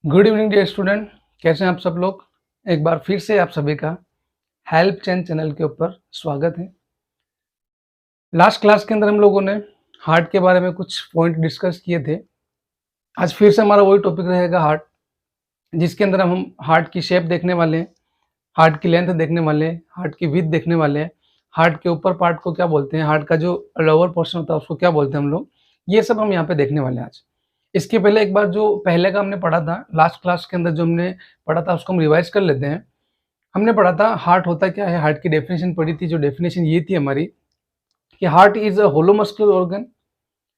Good evening dear student, कैसे हैं आप सब लोग। एक बार फिर से आप सभी का हेल्प चैनल के ऊपर स्वागत है। लास्ट क्लास के अंदर हम लोगों ने हार्ट के बारे में कुछ पॉइंट डिस्कस किए थे। आज फिर से हमारा वही टॉपिक रहेगा हार्ट, जिसके अंदर हम हार्ट की शेप देखने वाले हैं, हार्ट की लेंथ देखने वाले हैं, हार्ट की विड्थ देखने वाले हैं, हार्ट के ऊपर पार्ट को क्या बोलते हैं, हार्ट का जो लोअर पोर्शन होता है उसको क्या बोलते हैं हम लोग, ये सब हम यहाँ पे देखने वाले हैं आज। इसके पहले एक बार जो पहले का हमने पढ़ा था लास्ट क्लास के अंदर, जो हमने पढ़ा था उसको हम रिवाइज कर लेते हैं। हमने पढ़ा था हार्ट होता क्या है, हार्ट की डेफिनेशन पढ़ी थी। जो डेफिनेशन ये थी हमारी कि heart is a hollow muscular organ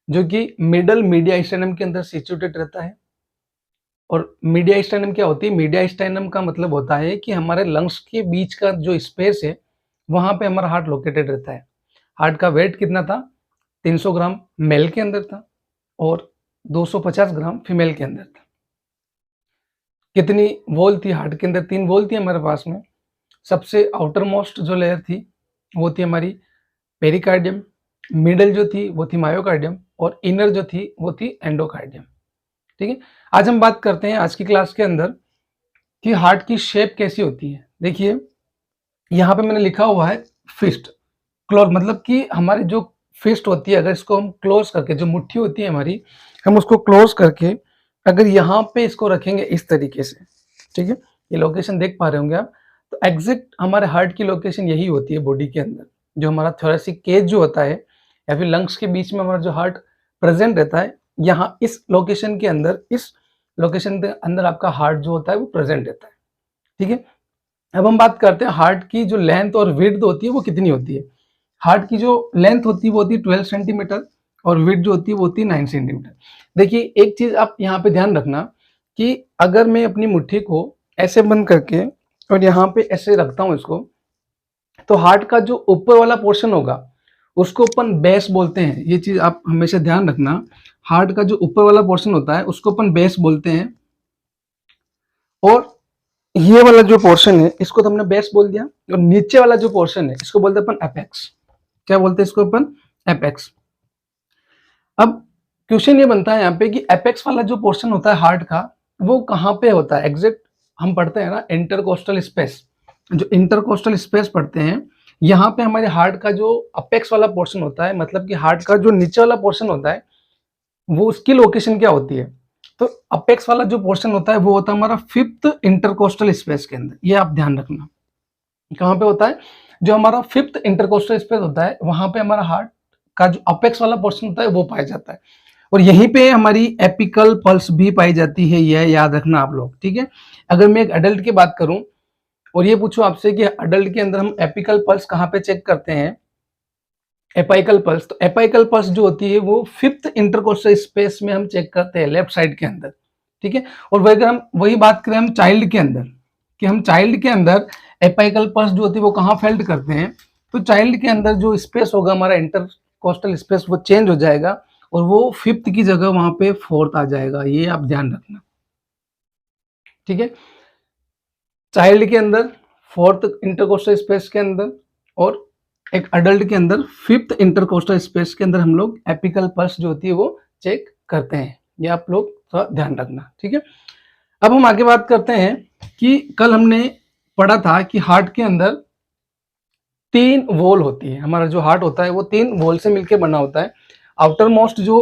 जो कि मिडल मीडियास्टाइनम के अंदर सिचुएटेड रहता है। और मीडियास्टाइनम क्या होती है? मीडियास्टाइनम का मतलब होता है कि हमारे लंग्स के बीच का जो स्पेस है वहां पे हमारा हार्ट लोकेटेड रहता है। हार्ट का वेट कितना था? 300 ग्राम मेल के अंदर था और 250 ग्राम फीमेल के अंदर था। कितनी वॉल थी हार्ट के अंदर? 3 वॉल थी हमारे पास में। सबसे आउटर मोस्ट जो लेयर थी वो थी हमारी पेरिकार्डियम, मिडल जो थी वो थी मायोकार्डियम और इनर जो थी वो थी एंडोकार्डियम। ठीक है, आज हम बात करते हैं आज की क्लास के अंदर कि हार्ट की शेप कैसी होती है। देखिए यहाँ पे मैंने लिखा हुआ है फिस्ट क्लोज, मतलब कि हमारी जो फिस्ट होती है, अगर इसको हम क्लोज करके, जो मुट्ठी होती है हमारी, हम उसको क्लोज करके अगर यहाँ पे इसको रखेंगे इस तरीके से, ठीक है, ये लोकेशन देख पा रहे होंगे आप, तो एग्जैक्ट हमारे हार्ट की लोकेशन यही होती है बॉडी के अंदर। जो हमारा थोरेसिक केज जो होता है या फिर लंग्स के बीच में हमारा जो हार्ट प्रेजेंट रहता है, यहाँ इस लोकेशन के अंदर, इस लोकेशन के अंदर आपका हार्ट जो होता है वो प्रेजेंट रहता है। ठीक है, अब हम बात करते हैं हार्ट की जो लेंथ और विड्थ होती है वो कितनी होती है। हार्ट की जो लेंथ होती है वो होती है 12 सेंटीमीटर और विड्थ जो होती है वो होती है 9 सेंटीमीटर। देखिए एक चीज आप यहाँ पे ध्यान रखना कि अगर मैं अपनी मुट्ठी को ऐसे बंद करके और यहाँ पे ऐसे रखता हूँ इसको, तो हार्ट का जो ऊपर वाला पोर्शन होगा उसको अपन बेस बोलते हैं। ये चीज आप हमेशा ध्यान रखना, हार्ट का जो ऊपर वाला पोर्शन होता है उसको अपन बेस बोलते हैं, और ये वाला जो पोर्शन है इसको तो हमने बेस बोल दिया, और नीचे वाला जो पोर्शन है इसको बोलते हैं अपन एपेक्स। क्या बोलते हैं इसको अपन? एपेक्स। अब क्वेश्चन ये बनता है यहाँ पे कि एपेक्स वाला जो पोर्शन होता है हार्ट का वो कहाँ पे होता है एग्जैक्ट? हम पढ़ते हैं ना इंटरकोस्टल स्पेस, जो इंटरकोस्टल स्पेस पढ़ते हैं, यहाँ पे हमारे हार्ट का जो अपेक्स वाला पोर्शन होता है, मतलब कि हार्ट का जो नीचे वाला पोर्शन होता है, वो उसकी लोकेशन क्या होती है? तो अपेक्स वाला जो पोर्शन होता है वो होता है हमारा फिफ्थ इंटरकोस्टल स्पेस के अंदर। ये आप ध्यान रखना, कहाँ पे होता है? जो हमारा फिफ्थ इंटरकोस्टल स्पेस होता है वहां पे हमारा हार्ट का जो अपेक्स वाला पोर्शन होता है वो पाया जाता है, और यहीं पे हमारी एपिकल पल्स भी पाई जाती है। यह याद रखना आप लोग, ठीक है। अगर मैं एक अडल्ट की बात करूं और ये पूछूं आपसे कि अडल्ट के अंदर हम एपिकल पल्स कहाँ पे चेक करते हैं, एपाइकल पल्स, तो एपाइकल पल्स जो होती है वो फिफ्थ इंटरकोस्टल स्पेस में हम चेक करते हैं, लेफ्ट साइड के अंदर। ठीक है, और वही अगर हम वही बात करें हम चाइल्ड के अंदर, कि हम चाइल्ड के अंदर एपाइकल पल्स जो होती है वो कहाँ फेल्ड करते हैं, तो चाइल्ड के अंदर जो स्पेस होगा हमारा इंटरकोस्टल स्पेस वो चेंज हो जाएगा और वो फिफ्थ की जगह वहां पे फोर्थ आ जाएगा। ये आप ध्यान रखना, ठीक है। चाइल्ड के अंदर फोर्थ इंटरकोस्टल स्पेस के अंदर, और एक अडल्ट के अंदर फिफ्थ इंटरकोस्टल स्पेस के अंदर हम लोग एपिकल पल्स जो होती है वो चेक करते हैं। ये आप लोग थोड़ा ध्यान रखना, ठीक है। अब हम आगे बात करते हैं कि कल हमने पढ़ा था कि हार्ट के अंदर 3 वॉल होती है। हमारा जो हार्ट होता है वो 3 वॉल से मिलकर बना होता है। आउटर मोस्ट जो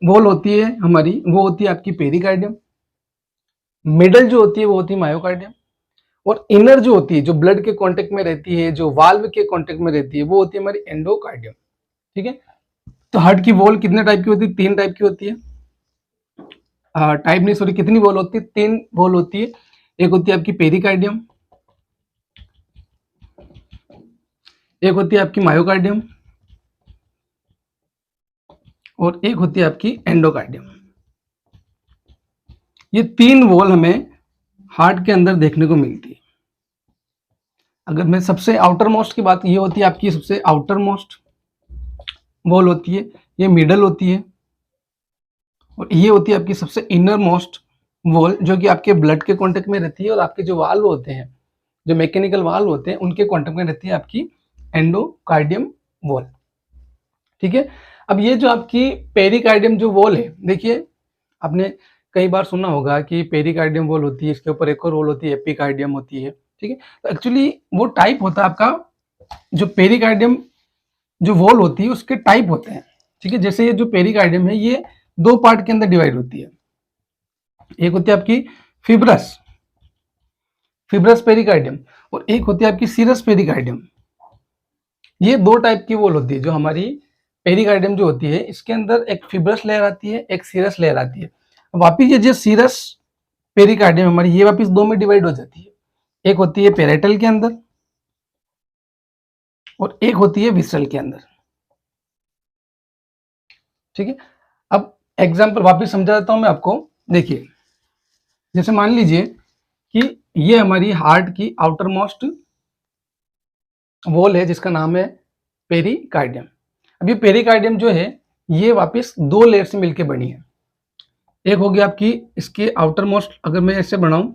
वॉल होती है हमारी वो होती है आपकी पेरिकार्डियम, मिडल जो होती है वो होती है मायोकार्डियम, और इनर जो होती है, जो ब्लड के कांटेक्ट में रहती है, जो वाल्व के कांटेक्ट में रहती है, वो होती है हमारी एंडोकार्डियम। ठीक है, तो हार्ट की वॉल कितने टाइप की होती है? 3 टाइप की होती है। टाइप नहीं, सॉरी, कितनी वॉल होती है? 3 वॉल होती है। एक होती है आपकी पेरिकार्डियम, एक होती है आपकी मायोकार्डियम, और एक होती है आपकी एंडोकार्डियम। ये 3 वॉल हमें हार्ट के अंदर देखने को मिलती है। अगर मैं सबसे आउटर मोस्ट की बात, ये होती है आपकी सबसे आउटर मोस्ट वॉल होती है, ये मिडल होती है, और ये होती है आपकी सबसे इनर मोस्ट वॉल जो कि आपके ब्लड के कांटेक्ट में रहती है, और आपके जो वाल्व होते हैं, जो मैकेनिकल वाल्व होते हैं, उनके कांटेक्ट में रहती है आपकी एंडोकार्डियम वॉल। ठीक है, अब ये जो आपकी पेरिकार्डियम जो वॉल है, देखिए आपने कई बार सुना होगा कि पेरिकार्डियम वॉल होती है, इसके ऊपर एक और वॉल होती है, एपिकार्डियम होती है, ठीक है। तो एक्चुअली वो टाइप होता है आपका, जो पेरिकार्डियम जो वॉल होती है उसके टाइप होते हैं, ठीक है। जैसे ये जो पेरिकार्डियम है ये दो पार्ट के अंदर डिवाइड होती है। एक होती है आपकी फिब्रस फिब्रस पेरिकार्डियम, और एक होती है आपकी सीरस पेरिकार्डियम। ये दो टाइप की वॉल होती है। जो हमारी पेरिकार्डियम जो होती है इसके अंदर एक फिब्रस लेयर आती है, एक सीरस लेयर आती है। वापिस ये जो सीरस पेरिकार्डियम हमारी ये वापिस दो में डिवाइड हो जाती है। एक होती है पेराइटल के अंदर और एक होती है विसरल के अंदर, ठीक है। अब एग्जाम्पल वापिस समझा देता हूं मैं आपको। देखिए, जैसे मान लीजिए कि ये हमारी हार्ट की आउटर मोस्ट वॉल है जिसका नाम है पेरिकार्डियम। अब ये पेरिकार्डियम जो है ये वापस दो लेयर से मिलकर बनी है। एक होगी आपकी इसके आउटर मोस्ट, अगर मैं ऐसे बनाऊं,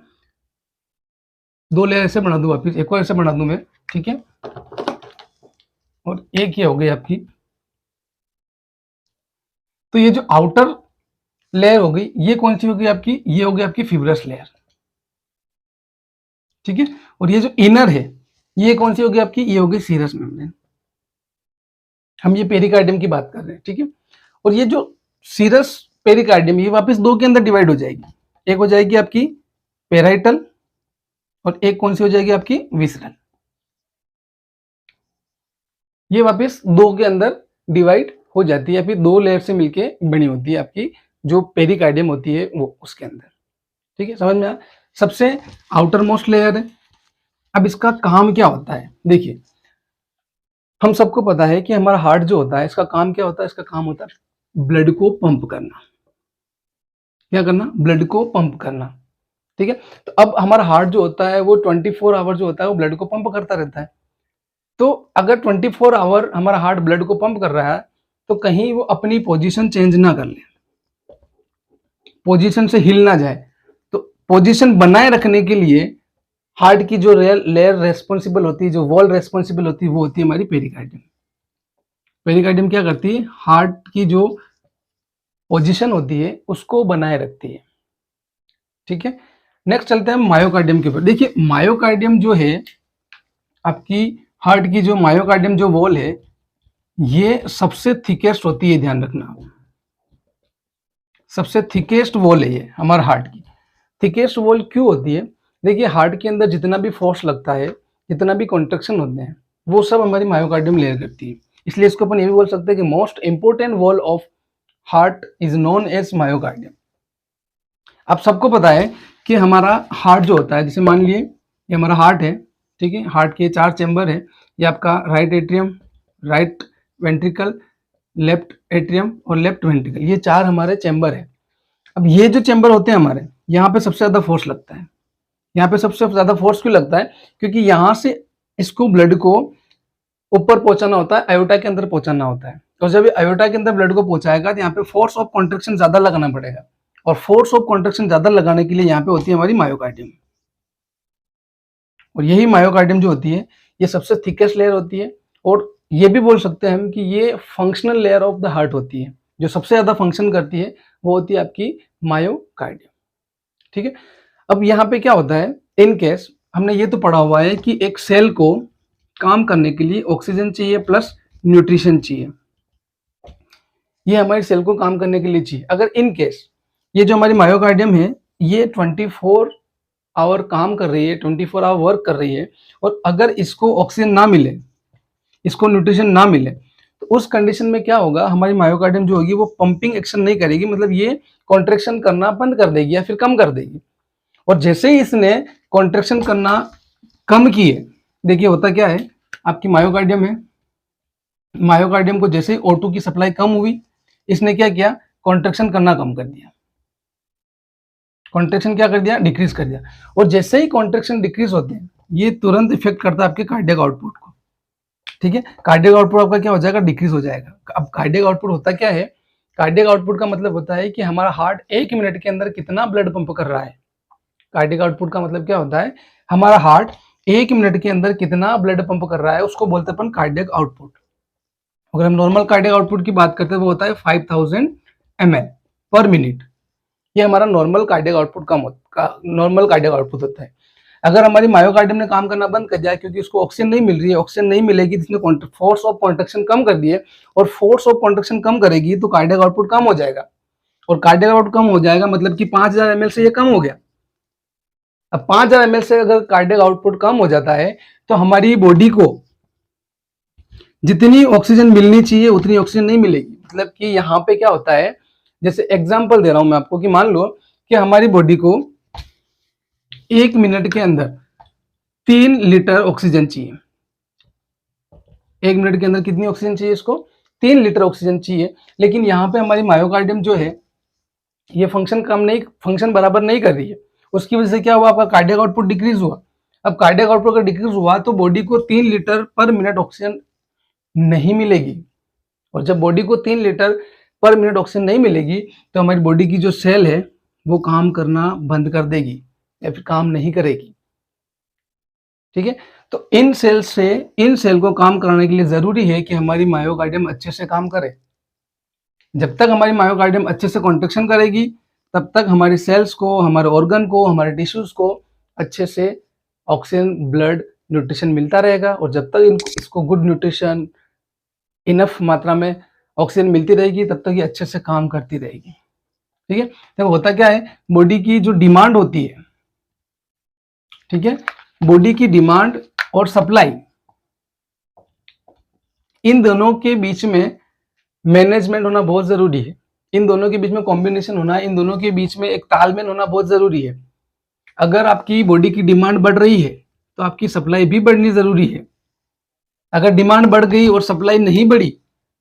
दो लेयर ऐसे बना दूं, वापस एक और ऐसे बना दूं मैं, ठीक है। और एक ये हो गई आपकी, तो ये जो आउटर लेयर हो गई ये कौन सी होगी आपकी, ये होगी आपकी फिब्रस लेयर, ठीक है। और ये जो इनर है ये कौन सी होगी आपकी, ये होगी सीरस मेम्ब्रेन। हम ये पेरिकार्डियम की बात कर रहे हैं, ठीक है। और ये जो सीरस पेरिकार्डियम ये वापस दो के अंदर डिवाइड हो जाएगी। एक हो जाएगी आपकी पेराइटल और एक कौन सी हो जाएगी आपकी विसरल। ये वापस दो के अंदर डिवाइड हो जाती है, फिर दो लेयर से मिलके बनी होती है आपकी जो पेरिकार्डियम होती है वो उसके अंदर, ठीक है। समझ में आया। सबसे आउटर मोस्ट लेयर है। अब इसका काम क्या होता है, देखिए हम सबको पता है कि हमारा हार्ट जो होता है इसका काम क्या होता है, इसका काम होता है ब्लड को पंप करना। क्या करना, ब्लड को पंप करना, ठीक है। तो अब हमारा हार्ट जो होता है वो 24 आवर जो होता है वो ब्लड को पंप करता रहता है। तो अगर 24 आवर हमारा हार्ट ब्लड को पंप कर रहा है तो कहीं वो अपनी पोजीशन चेंज ना कर ले, पोजीशन से हिल ना जाए। तो पोजीशन बनाए रखने के लिए हार्ट की जो लेयर रेस्पॉन्सिबल होती है, जो वॉल रेस्पॉन्सिबल होती है, वो होती है हमारी पेरिकार्डियम। पेरिकार्डियम क्या करती है, हार्ट की जो पोजीशन होती है उसको बनाए रखती है, ठीक है। नेक्स्ट चलते हैं मायोकार्डियम के ऊपर। देखिए मायोकार्डियम जो है आपकी हार्ट की जो मायोकार्डियम जो वॉल है ये सबसे थिकेस्ट होती है, ध्यान रखना। सबसे थिकेस्ट वॉल है ये हमारे हार्ट की। थिकेस्ट वॉल क्यों होती है, देखिए हार्ट के अंदर जितना भी फोर्स लगता है, जितना भी कॉन्ट्रैक्शन होते हैं, वो सब हमारी मायोकार्डियम लेयर करती है। इसलिए इसको अपन ये भी बोल सकते हैं कि most important wall of heart is known as myocardium. आप सबको पता है कि हमारा हार्ट जो होता है, जैसे मान लिए ये हमारा हार्ट है, ठीक है। हार्ट के 4 चैम्बर है। ये आपका right atrium, right ventricle, left atrium और लेफ्ट वेंट्रिकल, ये 4 हमारे चैम्बर है। अब ये जो चैम्बर होते हैं हमारे, यहाँ पे सबसे ज्यादा फोर्स लगता है। यहाँ पे सबसे ज्यादा फोर्स क्यों लगता है, क्योंकि यहाँ से इसको ब्लड को ऊपर पहुंचाना होता है, आयोटा के अंदर पहुंचाना होता है। तो जब आयोटा के अंदर ब्लड को पहुंचाएगा तो यहाँ पे फोर्स ऑफ कॉन्ट्रेक्शन ज्यादा लगाना पड़ेगा, और फोर्स ऑफ कॉन्ट्रेक्शन ज्यादा लगाने के लिए यहाँ पे होती है हमारी मायोकार्डियम। और यही मायोकार्डियम जो होती है ये सबसे थिकेस्ट लेयर होती है, और ये भी बोल सकते हैं हम कि ये functional layer of the heart होती है। जो सबसे ज्यादा फंक्शन करती है वो होती है आपकी मायोकार्डियम, ठीक है। अब यहाँ पे क्या होता है, इन केस हमने ये तो पढ़ा हुआ है कि एक सेल को काम करने के लिए ऑक्सीजन चाहिए प्लस न्यूट्रिशन चाहिए। ये हमारे सेल को काम करने के लिए चाहिए। अगर इन केस ये जो हमारी मायोकार्डियम है ये 24 आवर काम कर रही है, 24 आवर वर्क कर रही है, और अगर इसको ऑक्सीजन ना मिले, इसको न्यूट्रिशन ना मिले, तो उस कंडीशन में क्या होगा, हमारी मायोकार्डियम जो होगी वो पंपिंग एक्शन नहीं करेगी, मतलब ये कॉन्ट्रेक्शन करना बंद कर देगी या फिर कम कर देगी। और जैसे ही इसने कॉन्ट्रेक्शन करना कम किए, देखिए होता क्या है, आपकी मायोकार्डियम है, मायोकार्डियम को जैसे ही O2 की सप्लाई कम हुई, इसने क्या किया, कॉन्ट्रेक्शन करना कम कर दिया। कॉन्ट्रेक्शन क्या कर दिया, डिक्रीज कर दिया। और जैसे ही कॉन्ट्रेक्शन डिक्रीज होते हैं ये तुरंत इफेक्ट करता है आपके कार्डियक आउटपुट को, ठीक है। कार्डियक आउटपुट आपका क्या हो जाएगा, डिक्रीज हो जाएगा। अब कार्डियक आउटपुट होता क्या है, कार्डियक आउटपुट का मतलब होता है कि हमारा हार्ट 1 मिनट के अंदर कितना ब्लड पंप कर रहा है। कार्डियक आउटपुट का मतलब क्या होता है, हमारा हार्ट 1 मिनट के अंदर कितना ब्लड पंप कर रहा है, उसको बोलते हैं अपन कार्डियक आउटपुट। अगर हम नॉर्मल कार्डियक आउटपुट की बात करते हैं वो होता है 5000 ml पर मिनट। ये हमारा normal cardiac output normal cardiac output होता है। अगर हमारी मायोकार्डियम ने काम करना बंद कर दिया क्योंकि उसको ऑक्सीजन नहीं मिल रही है, ऑक्सीजन नहीं मिलेगी, इसने फोर्स ऑफ कॉन्ट्रैक्शन कम कर दिए, और फोर्स ऑफ कॉन्ट्रैक्शन कम करेगी तो कार्डियक आउटपुट कम हो जाएगा, और कार्डियक आउटपुट कम हो जाएगा मतलब कि 5000 ml से ये कम हो गया। अब 5000 ml से अगर कार्डियक आउटपुट कम हो जाता है तो हमारी बॉडी को जितनी ऑक्सीजन मिलनी चाहिए उतनी ऑक्सीजन नहीं मिलेगी। मतलब कि यहाँ पे क्या होता है, जैसे एग्जांपल दे रहा हूं मैं आपको कि मान लो कि हमारी बॉडी को 1 मिनट के अंदर 3 लीटर ऑक्सीजन चाहिए। 1 मिनट के अंदर कितनी ऑक्सीजन चाहिए इसको? 3 लीटर ऑक्सीजन चाहिए। लेकिन यहाँ पे हमारी मायोकार्डियम जो है ये फंक्शन बराबर नहीं कर रही है। उसकी वजह से क्या हुआ, आपका कार्डियक आउटपुट डिक्रीज हुआ। अब कार्डियक आउटपुट अगर डिक्रीज हुआ तो बॉडी को 3 लीटर पर मिनट ऑक्सीजन नहीं मिलेगी, और जब बॉडी को 3 लीटर पर मिनट ऑक्सीजन नहीं मिलेगी तो हमारी बॉडी की जो सेल है वो काम करना बंद कर देगी या फिर काम नहीं करेगी। ठीक है, तो इन सेल को काम कराने के लिए जरूरी है कि हमारी मायोकार्डियम अच्छे से काम करे। जब तक हमारी मायोकार्डियम अच्छे से कॉन्ट्रैक्शन करेगी तब तक हमारी सेल्स को, हमारे ऑर्गन को, हमारे टिश्यूज को अच्छे से ऑक्सीजन, ब्लड, न्यूट्रिशन मिलता रहेगा। और जब तक इसको गुड न्यूट्रिशन, इनफ मात्रा में ऑक्सीजन मिलती रहेगी तब तक ये अच्छे से काम करती रहेगी। ठीक है, तो होता क्या है, बॉडी की जो डिमांड होती है, ठीक है, बॉडी की डिमांड और सप्लाई, इन दोनों के बीच में मैनेजमेंट होना बहुत जरूरी है। इन दोनों के बीच में कॉम्बिनेशन होना, इन दोनों के बीच में एक तालमेल होना बहुत जरूरी है। अगर आपकी बॉडी की डिमांड बढ़ रही है तो आपकी सप्लाई भी बढ़नी जरूरी है। अगर डिमांड बढ़ गई और सप्लाई नहीं बढ़ी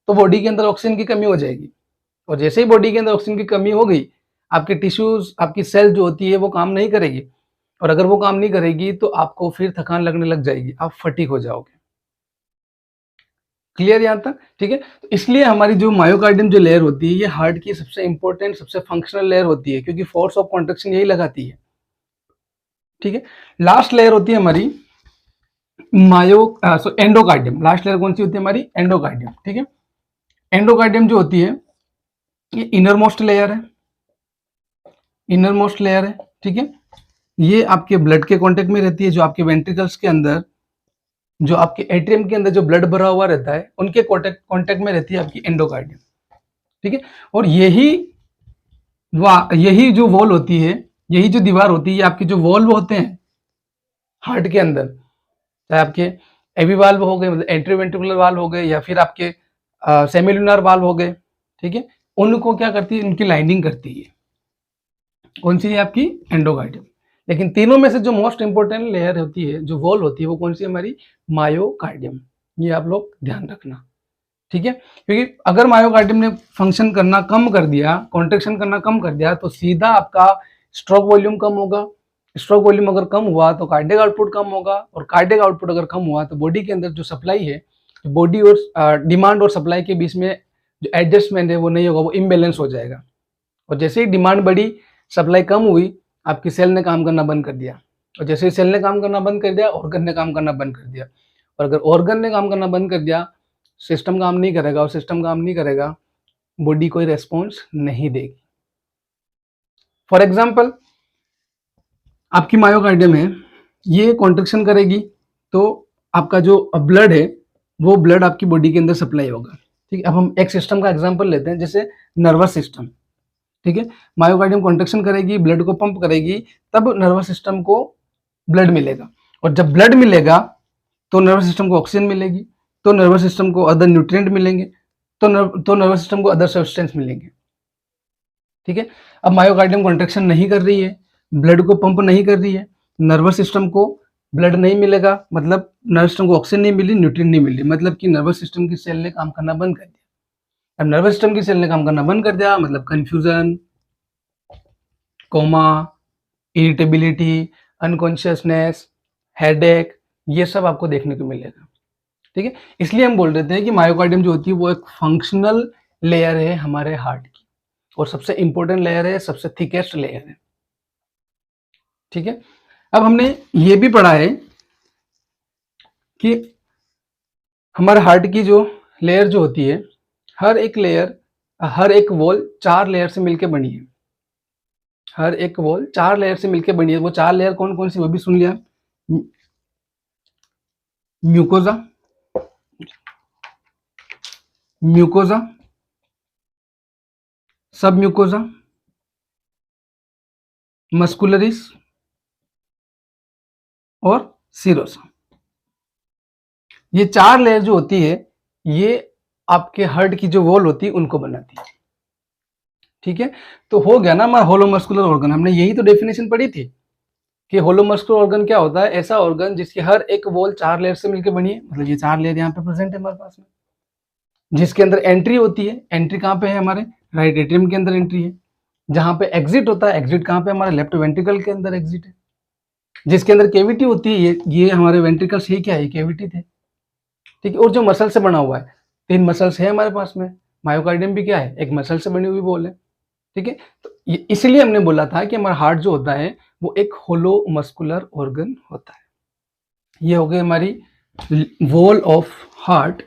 तो बॉडी के अंदर ऑक्सीजन की कमी हो जाएगी, और जैसे ही बॉडी के अंदर ऑक्सीजन की कमी हो गई, आपके टिश्यूज, आपकी सेल जो होती है वो काम नहीं करेगी, और अगर वो काम नहीं करेगी तो आपको फिर थकान लगने लग जाएगी, आप फटीग हो जाओगे। क्लियर यहां तक? ठीक है, तो इसलिए हमारी जो मायोकार्डियम जो लेयर होती है ये हार्ट की सबसे इंपॉर्टेंट, सबसे फंक्शनल लेयर होती है, क्योंकि फोर्स ऑफ कॉन्ट्रैक्शन यही लगाती है। ठीक है, लास्ट लेयर होती है हमारी एंडोकार्डियम। लास्ट लेयर कौन सी होती है हमारी? एंडोकार्डियम। ठीक है, एंडोकार्डियम जो होती है ये इनर मोस्ट लेयर है, इनर मोस्ट लेयर है। ठीक है, ये आपके ब्लड के कांटेक्ट में रहती है, जो आपके वेंट्रिकल्स के अंदर, जो आपके एट्रियम के अंदर जो ब्लड भरा हुआ रहता है उनके कांटेक्ट में रहती है आपकी एंडोकार्डियम। ठीक है, और यही जो वॉल होती है, यही जो दीवार होती है, ये आपके जो वॉल्व होते हैं हार्ट के अंदर, चाहे आपके एवी वाल्व हो गए, मतलब एंट्रीवेंट्रिकुलर वाल्व हो गए, या फिर आपके सेमिलुनर वाल्व हो गए। ठीक है, उनको क्या करती है, उनकी लाइनिंग करती है। कौन सी है? आपकी एंडोकार्डियम। लेकिन तीनों में से जो मोस्ट इंपोर्टेंट लेयर होती है, जो वॉल होती है, वो कौन सी है? हमारी मायोकार्डियम। ये आप लोग ध्यान रखना। ठीक है, क्योंकि अगर मायोकार्डियम ने फंक्शन करना कम कर दिया, कॉन्ट्रैक्शन करना कम कर दिया, तो सीधा आपका स्ट्रोक वॉल्यूम कम होगा। स्ट्रोक वॉल्यूम अगर कम हुआ तो कार्डियक आउटपुट कम होगा, और कार्डियक आउटपुट अगर कम हुआ तो बॉडी के अंदर जो सप्लाई है, बॉडी और डिमांड और सप्लाई के बीच में जो एडजस्टमेंट है वो नहीं होगा, वो इम्बैलेंस हो जाएगा। और जैसे ही डिमांड बढ़ी, सप्लाई कम हुई, आपकी सेल ने काम करना बंद कर दिया, और जैसे ही सेल ने काम करना बंद कर दिया, ऑर्गन ने काम करना बंद कर दिया। और अगर ऑर्गन ने काम करना बंद कर दिया, सिस्टम काम नहीं करेगा, और सिस्टम काम नहीं करेगा, बॉडी कोई रेस्पॉन्स नहीं देगी। फॉर एग्जाम्पल, आपकी मायोकार्डियम है, ये कॉन्ट्रैक्शन करेगी तो आपका जो ब्लड है वो ब्लड आपकी बॉडी के अंदर सप्लाई होगा। ठीक है, अब हम एक सिस्टम का एग्जांपल लेते हैं, जैसे नर्वस सिस्टम। ठीक है, मायोकार्डियम कॉन्ट्रैक्शन करेगी, ब्लड को पंप करेगी, तब नर्वस सिस्टम को ब्लड मिलेगा, और जब ब्लड मिलेगा तो नर्वस सिस्टम को ऑक्सीजन मिलेगी, तो नर्वस सिस्टम को अदर न्यूट्रिएंट मिलेंगे, तो नर्वस सिस्टम को अदर सब्सटेंस मिलेंगे। ठीक है, अब मायोकार्डियम कॉन्ट्रैक्शन नहीं कर रही है, ब्लड को पंप नहीं कर रही है, नर्वस सिस्टम को ब्लड नहीं मिलेगा, मतलब नर्वस सिस्टम को ऑक्सीजन नहीं मिली, न्यूट्रिएंट नहीं मिली, मतलब कि नर्वस सिस्टम की सेल ने काम करना बंद कर दिया। अब नर्वस सिस्टम की सेल ने काम करना बंद कर दिया, मतलब confusion, coma, irritability, unconsciousness, headache, ये सब आपको देखने को मिलेगा। ठीक है, इसलिए हम बोल रहे थे कि मायोकार्डियम जो होती है वो एक फंक्शनल लेयर है हमारे हार्ट की, और सबसे इंपॉर्टेंट लेयर है, सबसे थिकेस्ट लेयर है। ठीक है, अब हमने ये भी पढ़ा है कि हमारे हार्ट की जो लेयर जो होती है, हर एक वॉल 4 लेयर से मिलकर बनी है। हर एक वॉल 4 लेयर से मिलकर बनी है। वो 4 लेयर कौन कौन सी वो भी सुन लिया। म्यूकोजा, म्यूकोजा, सब म्यूकोजा, मस्कुलरिस और सीरोसा। ये 4 लेयर जो होती है ये आपके हार्ट की जो वॉल होती है उनको बनाती है। ठीक है, तो हो गया ना हमारा होलो मस्कुलर ऑर्गन। हमने यही तो डेफिनेशन पढ़ी थी कि होलो मस्कुलर ऑर्गन क्या होता है, ऐसा ऑर्गन जिसकी हर एक वॉल 4 लेयर से मिलकर बनी है। मतलब ये 4 लेयर यहाँ पे प्रेजेंट है हमारे पास में, जिसके अंदर एंट्री होती है। एंट्री कहाँ पे है, हमारे राइट एट्रियम के अंदर एंट्री है। जहां पे एग्जिट होता है, एग्जिट कहाँ पे, हमारे लेफ्ट वेंट्रिकल के अंदर एग्जिट है। जिसके अंदर केविटी होती है, ये हमारे वेंट्रिकल्स ही क्या है, केविटी थे। ठीक है, और जो मसल से बना हुआ है, 3 मसल्स है हमारे पास में। मायोकार्डियम भी क्या है, एक मसल से बनी हुई बॉल है। ठीक है, तो इसलिए हमने बोला था कि हमारा हार्ट जो होता है वो एक होलो मस्कुलर ऑर्गन होता है। ये हो गई हमारी वॉल ऑफ हार्ट,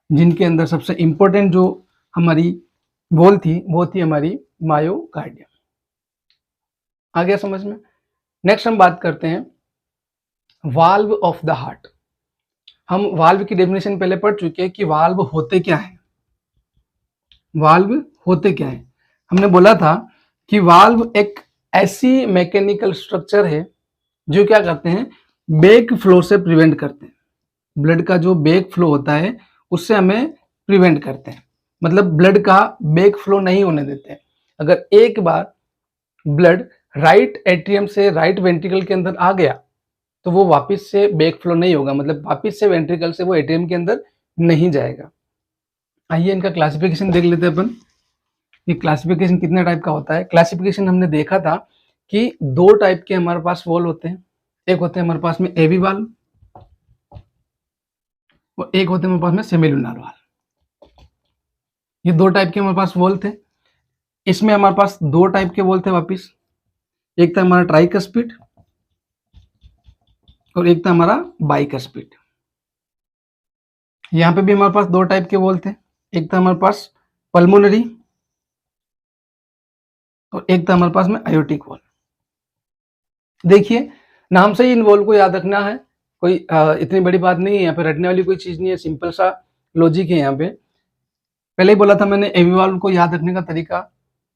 जिनके अंदर सबसे इंपॉर्टेंट जो हमारी वॉल थी वो थी हमारी मायोकार्डियम। आ गया समझ में। नेक्स्ट हम बात करते हैं वाल्व ऑफ द हार्ट। हम वाल्व की डेफिनेशन पहले पढ़ चुके हैं कि वाल्व होते क्या है। वाल्व होते क्या है, हमने बोला था कि वाल्व एक ऐसी मैकेनिकल स्ट्रक्चर है जो क्या करते हैं, बैक फ्लो से प्रिवेंट करते हैं। ब्लड का जो बैक फ्लो होता है उससे हमें प्रिवेंट करते हैं। मतलब ब्लड का बैक फ्लो नहीं होने देते हैं। अगर एक बार ब्लड राइट एट्रियम से राइट वेंट्रिकल के अंदर आ गया तो वो वापस से बैक फ्लो नहीं होगा, मतलब वापस से वेंट्रिकल से वो एट्रियम के अंदर नहीं जाएगा। आइए इनका क्लासिफिकेशन देख लेते हैं अपन। ये क्लासिफिकेशन कितने टाइप का होता है। क्लासिफिकेशन हमने देखा था कि 2 टाइप के हमारे पास वॉल होते हैं। एक होते हैं हमारे पास में एवी वाल्व और एक होते हैं हमारे पास में सेमिलुनर वाल्व। ये 2 टाइप के हमारे पास वॉल थे। इसमें हमारे पास 2 टाइप के वॉल थे वापिस। एक था हमारा ट्राइकस्पिड और एक था हमारा बाइकस्पिड। यहाँ पे भी हमारे पास 2 टाइप के वॉल थे। एक था हमारे पास पल्मोनरी और एक था हमारे पास में आयोटिक वॉल। देखिए नाम से ही इन वॉल को याद रखना है, कोई इतनी बड़ी बात नहीं है, यहाँ पे रटने वाली कोई चीज नहीं है, सिंपल सा लॉजिक है। यहाँ पे पहले ही बोला था मैंने एवी वाल्व को याद रखने का तरीका।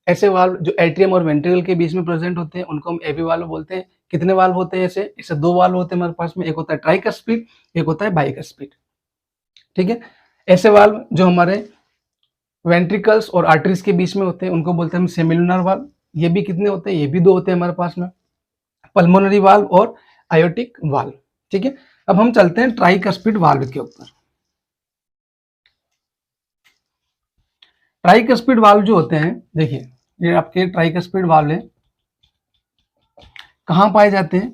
ऐसे वाल्व जो एट्रियम और वेंट्रिकल के बीच में प्रेजेंट होते हैं उनको हम एवी वाल्व बोलते हैं। कितने वाल्व होते हैं ऐसे, इससे 2 वाल्व होते हैं हमारे पास में, एक होता है ट्राइकस्पिड, एक होता है बाइकस्पिड। ठीक है, ऐसे वाल्व जो हमारे वेंट्रिकल्स और आर्टरीज के बीच में होते हैं उनको बोलते हैं हम सेमिलुनर वाल्व। ये भी कितने होते हैं, ये भी 2 होते हैं हमारे पास में, पल्मोनरी वाल्व और आयोटिक वाल्व। ठीक है, अब हम चलते हैं ट्राइकस्पिड वाल्व के ऊपर। ट्राइकस्पिड वाल्व जो होते हैं, देखिए ये आपके ट्राइकस्पिड वाल्व है। कहाँ पाए जाते हैं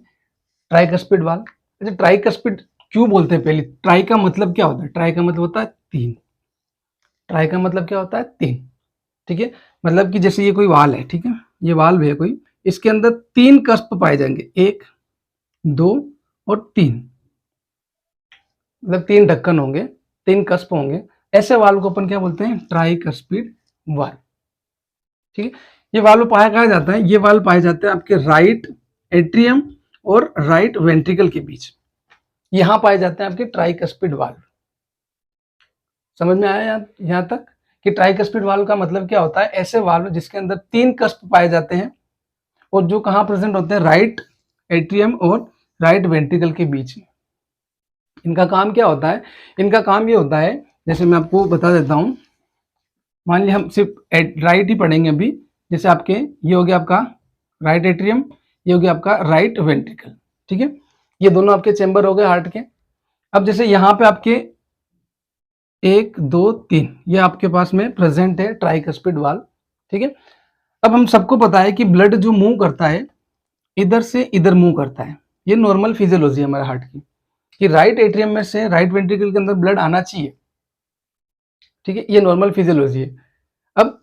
ट्राइकस्पिड वाल्व। अच्छा, ट्राइकस्पिड क्यों बोलते हैं, पहले ट्राई का मतलब क्या होता है। ट्राई का मतलब होता है 3। ट्राई का मतलब क्या होता है, 3। ठीक है, मतलब कि जैसे ये कोई वाल है, ठीक है, ये वाल्व है कोई, इसके अंदर 3 कस्प पाए जाएंगे, 1, 2 और 3। मतलब 3 ढक्कन होंगे, 3 कस्प होंगे। ऐसे वाल्व को अपन क्या बोलते हैं, ट्राइकस्पिड वाल्व। ठीक है, ये वाल्व पाया कहाँ जाता है, ये वाल्व पाए जाते हैं आपके राइट एट्रियम और राइट वेंट्रिकल के बीच। यहां पाए जाते हैं आपके ट्राइकस्पिड वाल्व। समझ में आया यहां तक कि ट्राइकस्पिड वाल्व का मतलब क्या होता है, ऐसे वाल्व जिसके अंदर 3 कस्प पाए जाते हैं और जो कहां प्रेजेंट होते हैं, राइट एट्रियम और राइट वेंट्रिकल के बीच में। इनका काम क्या होता है, इनका काम ये होता है, जैसे मैं आपको बता देता हूं। मान लीजिए हम सिर्फ राइट ही पढ़ेंगे अभी। जैसे आपके ये हो गया आपका राइट एट्रियम, ये हो गया आपका राइट वेंट्रिकल। ठीक है, ये दोनों आपके चेंबर हो गए हार्ट के। अब जैसे यहाँ पे आपके 1, 2, 3 ये आपके पास में प्रेजेंट है ट्राइकस्पिड वाल्व। ठीक है, अब हम सबको पता है कि ब्लड जो मूव करता है इधर से इधर मूव करता है। ये नॉर्मल फिजियोलॉजी है हमारे हार्ट की कि राइट एट्रियम में से राइट वेंट्रिकल के अंदर ब्लड आना चाहिए। ठीक है, ये नॉर्मल फिजियोलॉजी है। अब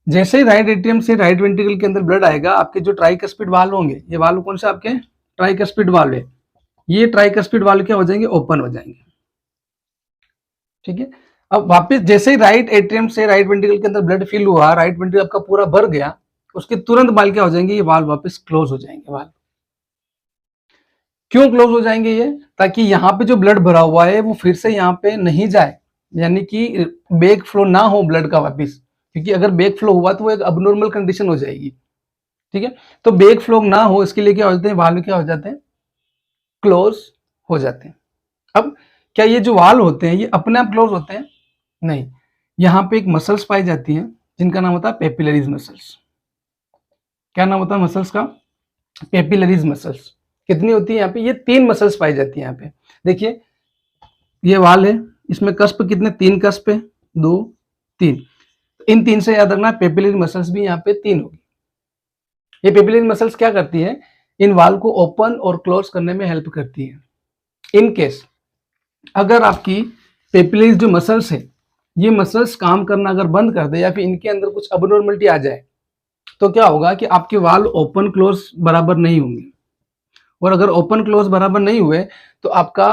जैसे ही राइट एट्रियम से राइट वेंट्रिकल के अंदर ब्लड आएगा, आपके जो ट्राइकस्पिड वाल्व होंगे, ये वाल्व कौन से आपके ट्राइकस्पिड वाल्व है, ये ट्राइकस्पिड वाल्व क्या हो जाएंगे, ओपन हो जाएंगे। ठीक है, अब वापस जैसे ही राइट एट्रियम से राइट वेंट्रिकल के अंदर ब्लड फिल हुआ, राइट वेंट्रिकल आपका पूरा भर गया, उसके तुरंत बाल क्या हो जाएंगे, ये वाल्व वापस क्लोज हो जाएंगे। वाल्व क्यों क्लोज हो जाएंगे ये, ताकि यहाँ पे जो ब्लड भरा हुआ है वो फिर से यहाँ पे नहीं जाए, यानी कि बैक फ्लो ना हो ब्लड का वापस, क्योंकि अगर बैक फ्लो हुआ तो वो एक अबनॉर्मल कंडीशन हो जाएगी। ठीक है, तो बैक फ्लो ना हो इसके लिए क्या हो जाते हैं, वाल्व क्या हो जाते हैं, क्लोज हो जाते हैं। अब क्या ये जो वाल्व होते हैं ये अपने आप क्लोज होते हैं, नहीं, यहाँ पे एक मसल्स पाई जाती हैं जिनका नाम होता है पेपिलरीज मसल्स। क्या नाम होता है मसल्स का, पेपिलरीज मसल्स। कितनी होती है यहाँ पे, ये 3 मसल्स पाई जाती है यहाँ पे। देखिए ये वाल है, इसमें कस्प कितने, 3 कस्प है, 2 3, इन 3 से याद रखना पेपिलरी मसल्स भी यहाँ पे 3 होगी। ये पेपिलरी मसल्स क्या करती है, इन वाल को ओपन और क्लोज करने में हेल्प करती है। इन केस अगर आपकी पेपिलरीज जो मसल्स है ये मसल्स काम करना अगर बंद कर दे या फिर इनके अंदर कुछ अबनॉर्मलिटी आ जाए तो क्या होगा कि आपके वाल ओपन क्लोज बराबर नहीं होंगे, और अगर ओपन क्लोज बराबर नहीं हुए तो आपका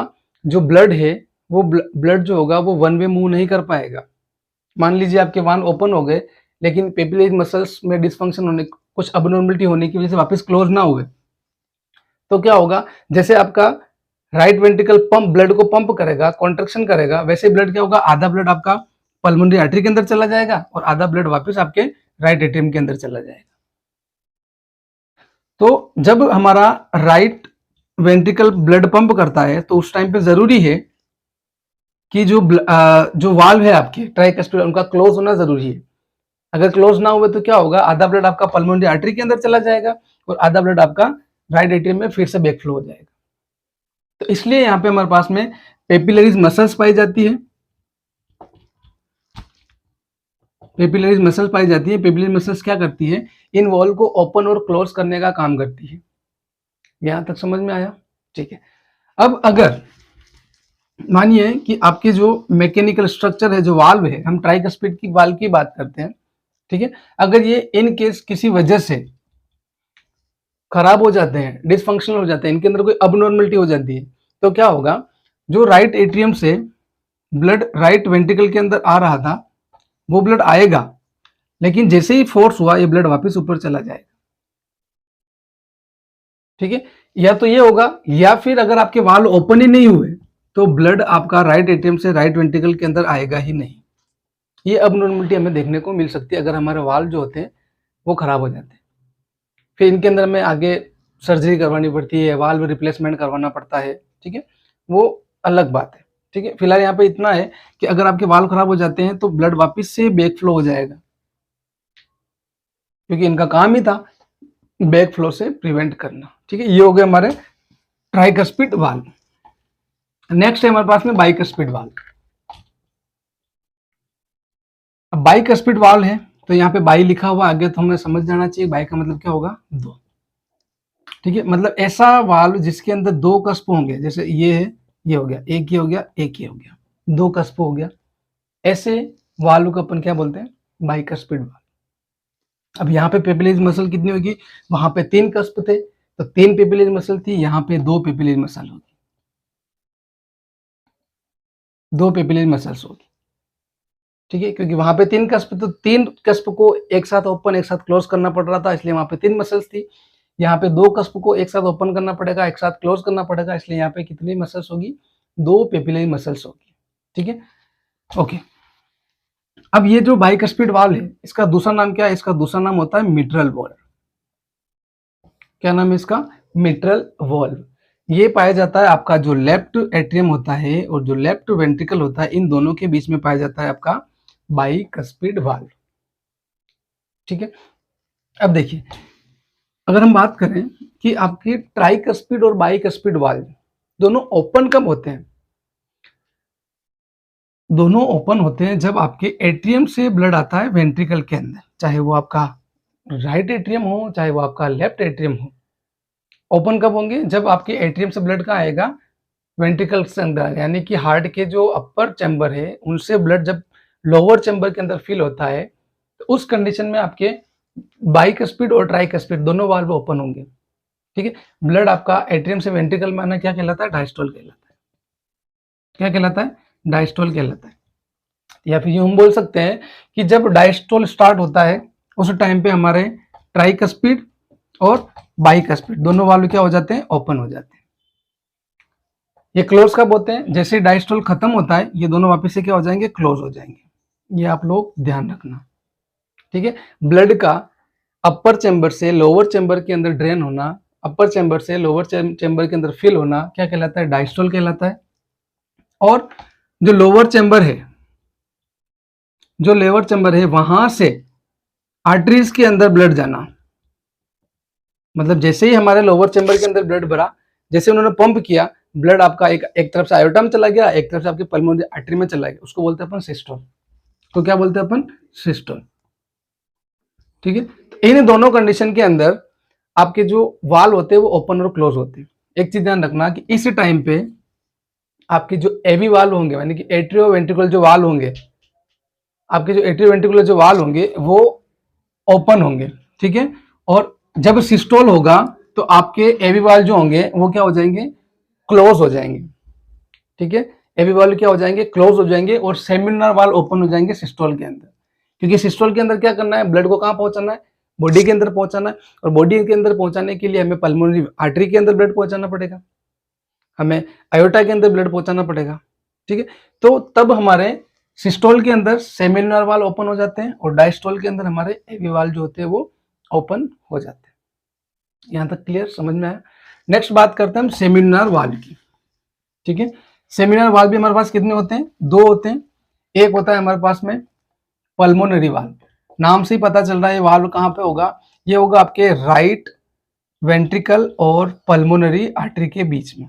जो ब्लड है वो ब्लड जो होगा वो वन वे मूव नहीं कर पाएगा। मान लीजिए आपके वाल ओपन हो गए लेकिन पेपिलरी मसल्स में डिसफंक्शन होने, कुछ अबनॉर्मलिटी होने की वजह से वापस क्लोज ना हुए, तो क्या होगा, जैसे आपका राइट वेंट्रिकल पंप ब्लड को पंप करेगा, कॉन्ट्रैक्शन करेगा, वैसे ब्लड क्या होगा, आधा ब्लड आपका पल्मोनरी आर्टरी के अंदर चला जाएगा और आधा ब्लड वापस आपके राइट एट्रियम के अंदर चला जाएगा। तो जब हमारा राइट वेंट्रिकल ब्लड पंप करता है तो उस टाइम पे जरूरी है कि जो वाल्व है आपके ट्राइकस्पिड उनका क्लोज होना जरूरी है। अगर क्लोज ना हुए तो क्या होगा, आधा ब्लड आपका पल्मोनरी आर्टरी के अंदर चला जाएगा और आधा ब्लड आपका राइट एट्रियम में फिर से बैकफ्लो हो जाएगा। तो इसलिए यहाँ पे हमारे पास में पेपिलरीज मसल्स पाई जाती है, पेपिलरीज मसल्स पाई जाती है। पेपिलरी मसल्स क्या करती है, इन वॉल को ओपन और क्लोज करने का काम करती है। यहां तक समझ में आया, ठीक है। अब अगर मानिए कि आपके जो मैकेनिकल स्ट्रक्चर है, जो वाल्व है, हम ट्राइकस्पिड की वाल्व की बात करते हैं, ठीक है, अगर ये इन केस किसी वजह से खराब हो जाते हैं, डिसफंक्शनल हो जाते हैं, इनके अंदर कोई अबनॉर्मलिटी हो जाती है, तो क्या होगा, जो राइट एट्रियम से ब्लड राइट वेंट्रिकल के अंदर आ रहा था वो ब्लड आएगा, लेकिन जैसे ही फोर्स हुआ ये ब्लड वापस ऊपर चला जाएगा। ठीक है, या तो ये होगा, या फिर अगर आपके वाल्व ओपन ही नहीं हुए तो ब्लड आपका राइट एट्रियम से राइट वेंट्रिकल के अंदर आएगा ही नहीं। ये अबनॉर्मलिटी हमें देखने को मिल सकती है अगर हमारे वाल्व जो होते हैं वो खराब हो जाते हैं। फिर इनके अंदर में आगे सर्जरी करवानी पड़ती है, वाल्व रिप्लेसमेंट करवाना पड़ता है, ठीक है, वो अलग बात है। ठीक है, फिलहाल यहाँ पे इतना है कि अगर आपके वाल्व खराब हो जाते हैं तो ब्लड वापस से बैक फ्लो हो जाएगा, क्योंकि इनका काम ही था बैक फ्लो से प्रिवेंट करना। ठीक है, ये हो गए हमारे ट्राइकस्पिड वाल्व। नेक्स्ट है हमारे पास में बाइकस्पिड वाल्व। अब बाइकस्पिड वाल्व है तो यहाँ पे बाई लिखा हुआ आगे, तो हमें समझ जाना चाहिए बाई का मतलब क्या होगा, 2। ठीक है, मतलब ऐसा वाल्व जिसके अंदर 2 कस्प होंगे, जैसे ये है, ये हो गया, एक ये हो गया, एक ये हो गया, 2 कस्प हो गया, ऐसे वाल्व को अपन क्या बोलते हैं, बाइकस्पिड वाल्व। अब यहाँ पे पेपिलरी मसल कितनी होगी, वहां पे 3 कस्प थे तो 3 पेपिलरी मसल थी, यहाँ पे 2 पेपिलरी मसल होगी, 2 पेपिलरी मसल्स होगी। ठीक है, क्योंकि वहां पे 3 कस्प, तो 3 कस्प को एक साथ ओपन एक साथ क्लोज करना पड़ रहा था, इसलिए वहां पे 3 मसल्स थी। यहाँ पे 2 कस्प को एक साथ ओपन करना पड़ेगा, एक साथ क्लोज करना पड़ेगा, इसलिए यहाँ पे कितनी मसल्स होगी, 2 पेपिलरी मसल्स होगी। ठीक है, ओके। अब ये जो बाइकस्पिड वाल्व है इसका दूसरा नाम क्या है, इसका दूसरा नाम होता है मिट्रल वाल्व। क्या नाम है इसका, मिट्रल वाल्व। ये पाया जाता है आपका जो लेफ्ट एट्रियम होता है और जो लेफ्ट वेंट्रिकल होता है, इन दोनों के बीच में पाया जाता है आपका बाइकस्पिड वाल्व। ठीक है, अब देखिए अगर हम बात करें कि आपकी ट्राइकस्पिड और बाइकस्पिड वाल्व दोनों ओपन कब होते हैं, दोनों ओपन होते हैं जब आपके एट्रियम से ब्लड आता है वेंट्रिकल के अंदर, चाहे वो आपका राइट एट्रियम हो चाहे वो आपका लेफ्ट एट्रियम हो। ओपन कब होंगे, जब आपके एट्रियम से ब्लड का आएगा वेंट्रिकल के अंदर, यानी कि हार्ट के जो अपर चैम्बर है उनसे ब्लड जब लोअर चैम्बर के अंदर फिल होता है तो उस कंडीशन में आपके बाइकस्पिड और ट्राइकस्पिड दोनों वाल्व ओपन होंगे। ठीक है, ब्लड आपका एट्रियम से वेंट्रिकल में आना क्या कहलाता है, डायस्टोल कहलाता है। क्या कहलाता है, डायस्टोल कहलाता है। या फिर यूं हम बोल सकते हैं कि जब डायस्टोल स्टार्ट होता है उस टाइम पे हमारे ट्राइकस्पिड और बाइकस्पिड, दोनों वाल्व क्या हो जाते हैं, ओपन हो जाते हैं। ये क्लोज कब होते हैं, जैसे डायस्टोल खत्म होता है ये दोनों वापस से क्या हो जाएंगे, क्लोज हो जाएंगे। ये आप लोग ध्यान रखना, ठीक है। ब्लड का अपर चैम्बर से लोअर चैम्बर के अंदर ड्रेन होना, अपर चैम्बर से लोअर चैम्बर के अंदर फिल होना क्या कहलाता है, डायस्टोल कहलाता है। और जो लोअर चैम्बर है, जो लोअर चैम्बर है वहां से आर्टरीज के अंदर ब्लड जाना, मतलब जैसे ही हमारे लोअर चैम्बर के अंदर ब्लड भरा, जैसे उन्होंने पंप किया, ब्लड आपका एक तरफ से आयोटा में चला गया, एक तरफ से आपकी पल्मोनरी आर्टरी में चला गया, उसको बोलते हैं अपन सिस्टोल। तो क्या बोलते हैं अपन, सिस्टोल, ठीक है। तो इन दोनों कंडीशन के अंदर आपके जो वाल होते हैं वो ओपन और क्लोज होते हैं। एक चीज ध्यान रखना कि इस टाइम पे आपके जो एवी वाल होंगे, यानी कि एट्रियो वेंट्रिकुलर जो वाल होंगे, आपके जो एट्रियो वेंट्रिकुलर जो वाल होंगे वो ओपन होंगे, ठीक है। और जब सिस्टोल होगा तो आपके एवी वाल जो होंगे वो क्या हो जाएंगे, क्लोज हो जाएंगे, ठीक है। एवी वाल क्या हो जाएंगे, क्लोज हो जाएंगे, और सेमिनर वाल ओपन हो जाएंगे सिस्टोल के अंदर। क्योंकि सिस्टोल के अंदर क्या करना है, ब्लड को कहाँ पहुंचाना है, बॉडी के अंदर पहुंचाना है, और बॉडी के अंदर पहुंचाने के लिए हमें पल्मोनरी आर्टरी के अंदर ब्लड पहुंचाना पड़ेगा, हमें आयोटा के अंदर ब्लड पहुंचाना पड़ेगा, ठीक है। तो तब हमारे सिस्टोल के अंदर सेमिनर वाल ओपन हो जाते हैं, और डायस्टोल के अंदर हमारे एवी वाल जो होते हैं वो ओपन हो जाते हैं। यहां तक क्लियर, समझ में आया। नेक्स्ट बात करते हैं हम सेमिनर वाल की, ठीक है। सेमिनर वाल भी हमारे पास कितने होते हैं, दो होते हैं। एक होता है हमारे पास में पल्मोनरी वाल्व, नाम से ही पता चल रहा है ये वाल्व कहाँ पे होगा, ये होगा आपके राइट वेंट्रिकल और पल्मोनरी आर्टरी के बीच में।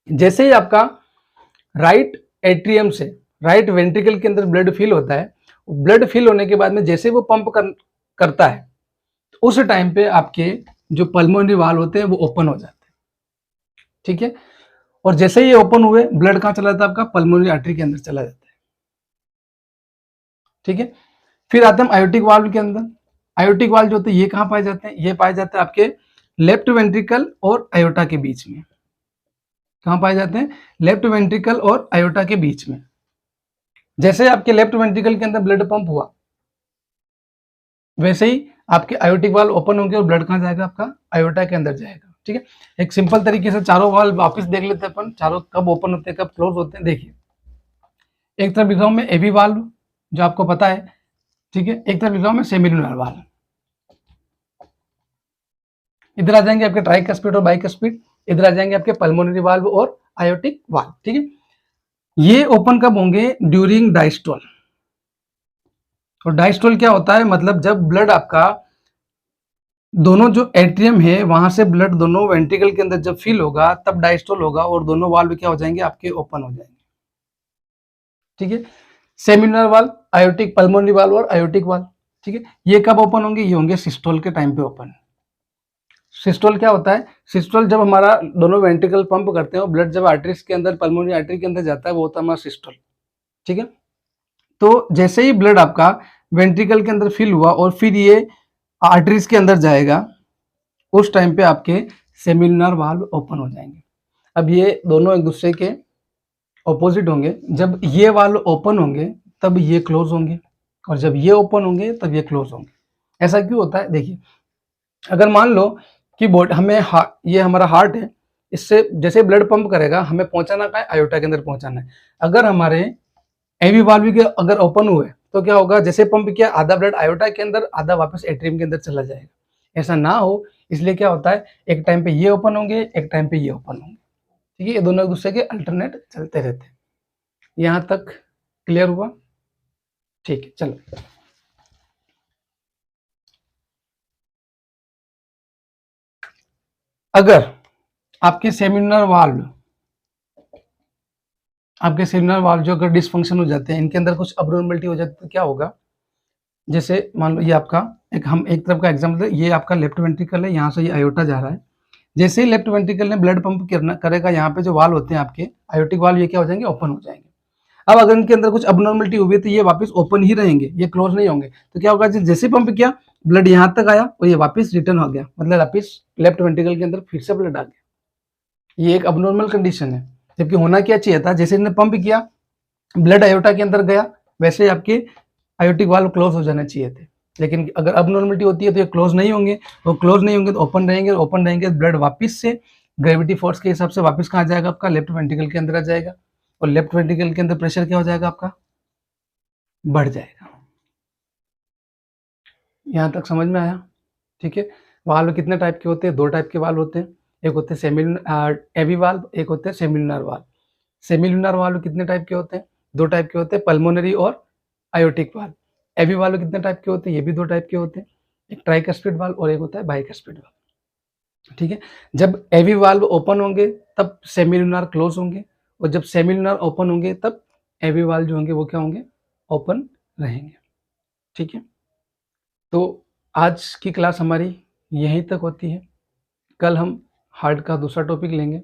जैसे ही आपका राइट एट्रियम से राइट वेंट्रिकल के अंदर ब्लड फिल होता है, ब्लड फिल होने के बाद में जैसे वो पंप करता है, तो उस टाइम पे आपके जो पल्मोनरी वाल्व होते हैं वो ओपन हो जाते हैं, ठीक है। और जैसे ही ये ओपन हुए, ब्लड कहाँ चला जाता है, आपका पल्मोनरी आर्टरी के अंदर चला जाता है, ठीक है। फिर आते हैं आयोटिक वाल्व के अंदर। आयोटिक वाल्व जो होते हैं ये कहाँ पाए जाते हैं, ये पाए जाते हैं आपके लेफ्ट वेंट्रिकल और आयोटा के बीच में। कहाँ पाए जाते हैं, लेफ्ट वेंट्रिकल और आयोटा के बीच में। जैसे आपके लेफ्ट वेंट्रिकल के अंदर ब्लड पंप हुआ, वैसे ही आपके आयोटिक वाल्व ओपन होंगे और ब्लड कहाँ जाएगा, आपका आयोटा के अंदर जाएगा, ठीक है। एक सिंपल तरीके से चारों वाल्व वापस देख लेते हैं अपन, चारों कब ओपन होते हैं कब क्लोज होते हैं। देखिए, एक तरफ लिखा हूं मैं एवी वाल्व जो आपको पता है, ठीक है। एक तरफ लिखा हूं मैं सेमिनर वाल्व। इधर आ जाएंगे आपके ट्राइकस्पिड और बाइकस्पिड, इधर आ जाएंगे आपके पल्मोनरी वाल्व और आयोटिक वाल्व, ठीक है। ये ओपन कब होंगे, ड्यूरिंग डायस्टोल। और डायस्टोल क्या होता है, मतलब जब ब्लड आपका दोनों जो एट्रियम है वहां से ब्लड दोनों वेंट्रिकल के अंदर जब फिल होगा तब डायस्टोल होगा, और दोनों वाल्व क्या हो जाएंगे, आपके ओपन हो जाएंगे, ठीक है। सेमिनर वाल्व, आयोटिक, पल्मोनरी वाल्व और आयोटिक वाल्व, ठीक है। ये कब ओपन होंगे, ये होंगे सिस्टोल के टाइम पे ओपन। सिस्टोल क्या होता है, सिस्टोल जब हमारा दोनों वेंट्रिकल पंप करते हैं, ब्लड जब आर्टरीज के अंदर, पल्मोनरी आर्टरी के अंदर जाता है, वो होता है हमारा सिस्टोल, ठीक है। तो जैसे ही ब्लड आपका वेंट्रिकल के अंदर फिल हुआ और फिर ये आर्टरीज के अंदर जाएगा, उस टाइम पे आपके सेमिनर वाल्व ओपन हो जाएंगे। अब ये दोनों एक दूसरे के ऑपोजिट होंगे, जब ये वाल्व ओपन होंगे तब ये क्लोज होंगे, और जब ये ओपन होंगे तब ये क्लोज होंगे। ऐसा क्यों होता है, देखिए, अगर मान लो कि हमें ये हमारा हार्ट है, इससे जैसे ब्लड पंप करेगा हमें पहुंचाना कहाँ है, आयोटा के अंदर पहुंचाना है। अगर हमारे एवी वाल्व के अगर ओपन हुए तो क्या होगा, जैसे पंप किया आधा ब्लड आयोटा के अंदर, आधा वापस एट्रियम के अंदर चला जाएगा। ऐसा ना हो इसलिए क्या होता है, एक टाइम पे ये ओपन होंगे, एक टाइम पे ये ओपन होंगे, ठीक है। ये दोनों एक दूसरे के अल्टरनेट चलते रहते हैं। यहां तक क्लियर हुआ, ठीक है। चलो, अगर आपके सेमिनर वाल्व जो अगर डिसफंक्शन हो जाते हैं, इनके अंदर कुछ अबनॉर्मलिटी हो जाती है, तो क्या होगा, जैसे मान लो ये आपका एक तरफ का एग्जांपल, ये आपका लेफ्ट वेंट्रिकल है, यहाँ से ये आयोटा जा रहा है। जैसे ही लेफ्ट वेंट्रिकल ने ब्लड पंप करेगा, यहाँ पे जो वाल्व होते हैं आपके आयोटिक वाल्व, ये क्या हो जाएंगे, ओपन हो जाएंगे। अब अगर इनके अंदर कुछ अबनॉर्मलिटी हुई तो ये वापस ओपन ही रहेंगे, ये क्लोज नहीं होंगे। तो क्या होगा, जैसे पंप किया ब्लड यहाँ तक आया और ये वापस रिटर्न हो गया, मतलब वापस लेफ्ट वेंट्रिकल के अंदर फिर से ब्लड आ गया। ये एक अबनॉर्मल कंडीशन है, जबकि होना क्या चाहिए था, जैसे इन्हें पंप किया ब्लड आयोटा के अंदर गया, वैसे आपके आयोटिक वाल्व क्लोज हो जाने चाहिए थे। लेकिन अगर अबनॉर्मलिटी होती है तो ये क्लोज नहीं होंगे, वो क्लोज नहीं होंगे तो ओपन रहेंगे, ओपन रहेंगे तो ब्लड वापस से ग्रेविटी फोर्स के हिसाब से वापस कहाँ जाएगा, आपका लेफ्ट वेंट्रिकल के अंदर आ जाएगा, और लेफ्ट वेंट्रिकल के अंदर प्रेशर क्या हो जाएगा, आपका बढ़ जाएगा। यहाँ तक समझ में आया? ठीक है। वाल्व कितने टाइप के होते हैं? 2 टाइप के वाल्व होते हैं, एक होते हैं एवी वाल्व, एक होते हैं सेमिलुनर वाल्व। सेमिलुनर वाल्व कितने टाइप के होते हैं? 2 टाइप के होते हैं, पल्मोनरी और आयोटिक वाल्व। एवी वाल्व कितने टाइप के होते हैं? ये भी 2 टाइप के होते हैं, एक ट्राइकस्पिड वाल्व और एक होता है बाइकस्पिड वाल्व। ठीक है। जब एवी वाल्व ओपन होंगे तब सेमिलुनर क्लोज होंगे, और जब सेमिलुनर ओपन होंगे तब एवी वाल्व जो होंगे वो क्या होंगे, ओपन रहेंगे। ठीक है। तो आज की क्लास हमारी यहीं तक होती है। कल हम हार्ट का दूसरा टॉपिक लेंगे।